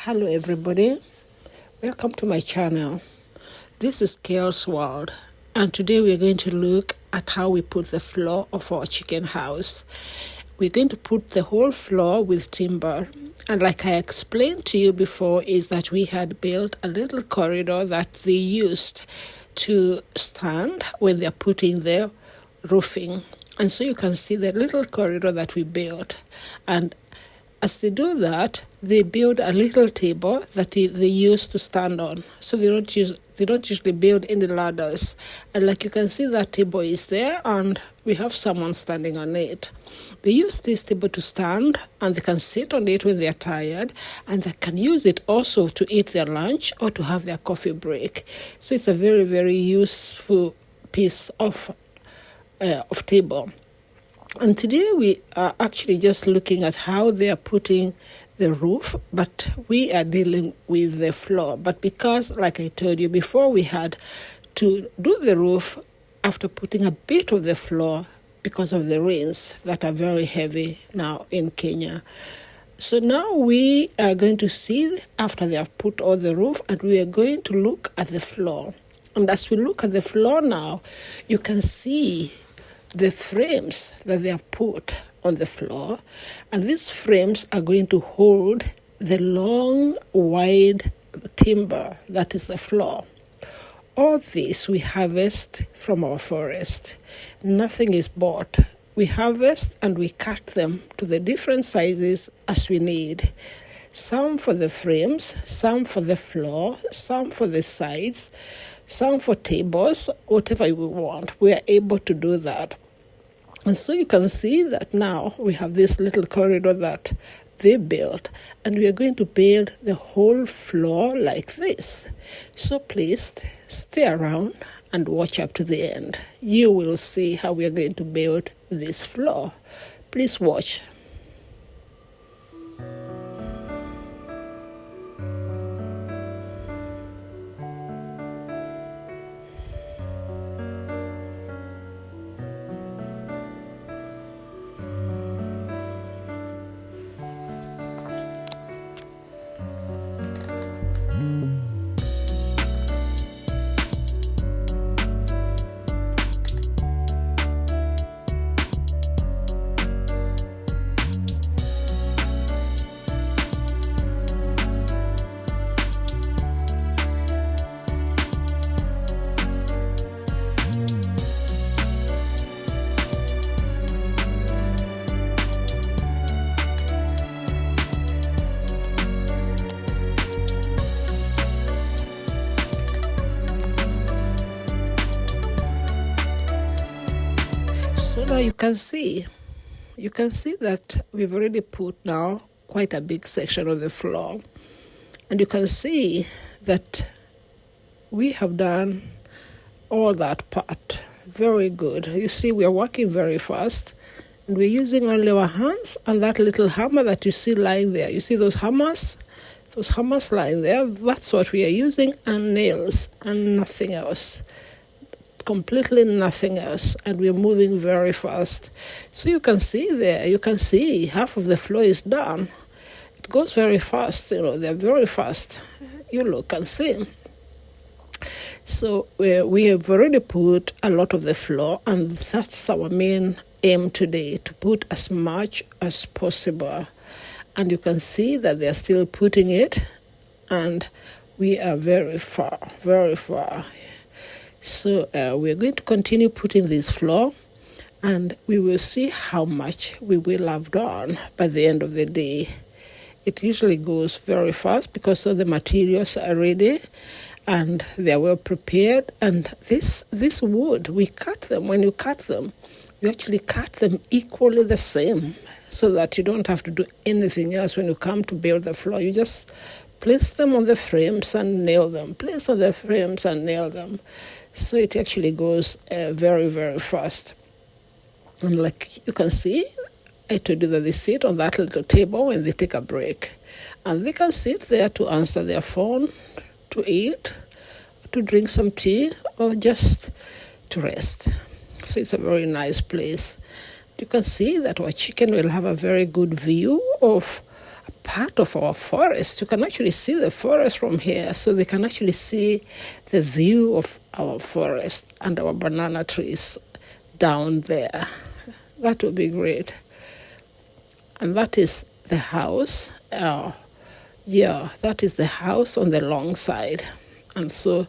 Hello everybody, welcome to my channel. This is Chaos World, and today we're going to look at how we put the floor of our chicken house. We're going to put the whole floor with timber, and like I explained to you before, is that we had built a little corridor that they used to stand when they're putting the roofing. And so you can see the little corridor that we built, and as they do that, they build a little table that they use to stand on. So they don't usually build any ladders. And like you can see, that table is there, and we have someone standing on it. They use this table to stand, and they can sit on it when they're tired, and they can use it also to eat their lunch or to have their coffee break. So it's a very, very useful piece of table. And today we are actually just looking at how they are putting the roof, but we are dealing with the floor. But because, like I told you before, we had to do the roof after putting a bit of the floor because of the rains that are very heavy now in Kenya. So now we are going to see after they have put all the roof, and we are going to look at the floor. And as we look at the floor now, you can see the frames that they have put on the floor, and these frames are going to hold the long, wide timber that is the floor. All this we harvest from our forest. Nothing is bought. We harvest and we cut them to the different sizes as we need. Some for the frames, some for the floor, some for the sides, some for tables, whatever we want. We are able to do that. And so you can see that now we have this little corridor that they built, and we are going to build the whole floor like this. So please stay around and watch up to the end. You will see how we are going to build this floor. Please watch. So now you can see that we've already put now quite a big section of the floor. And you can see that we have done all that part. Very good. You see, we are working very fast, and we're using only our hands and that little hammer that you see lying there. You see those hammers? Those hammers lying there, that's what we are using, and nails and nothing else. Completely nothing else, and we're moving very fast. So you can see there, half of the floor is done. It goes very fast, they're very fast. You look and see. So we have already put a lot of the floor, and that's our main aim today, to put as much as possible. And you can see that they're still putting it, and we are very far, very far. So we're going to continue putting this floor, and we will see how much we will have done by the end of the day. It usually goes very fast because all the materials are ready and they are well prepared. And this wood, we cut them. When you cut them, you actually cut them equally the same, so that you don't have to do anything else when you come to build the floor. You just place them on the frames and nail them. Place on the frames and nail them. So it actually goes very, very fast. And like you can see, I told you that they sit on that little table when they take a break. And they can sit there to answer their phone, to eat, to drink some tea, or just to rest. So it's a very nice place. You can see that our chicken will have a very good view of a part of our forest. You can actually see the forest from here, so they can actually see the view of our forest and our banana trees down there. That would be great. And that is the house. That is the house on the long side. And so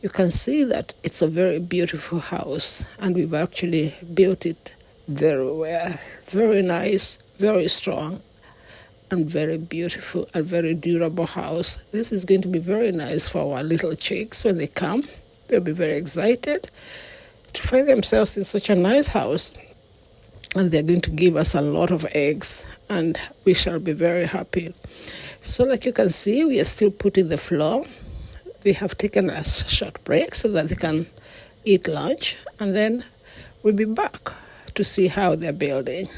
you can see that it's a very beautiful house, and we've actually built it very well. Very nice, very strong, and very beautiful and very durable house. This is going to be very nice for our little chicks when they come. They'll be very excited to find themselves in such a nice house. And they're going to give us a lot of eggs, and we shall be very happy. So like you can see, we are still putting the floor. They have taken a short break so that they can eat lunch, and then we'll be back to see how they're building.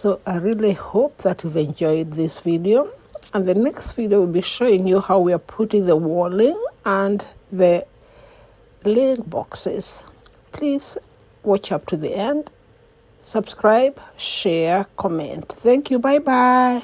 So I really hope that you've enjoyed this video, and the next video will be showing you how we are putting the walling and the laying boxes. Please watch up to the end, subscribe, share, comment. Thank you. Bye bye.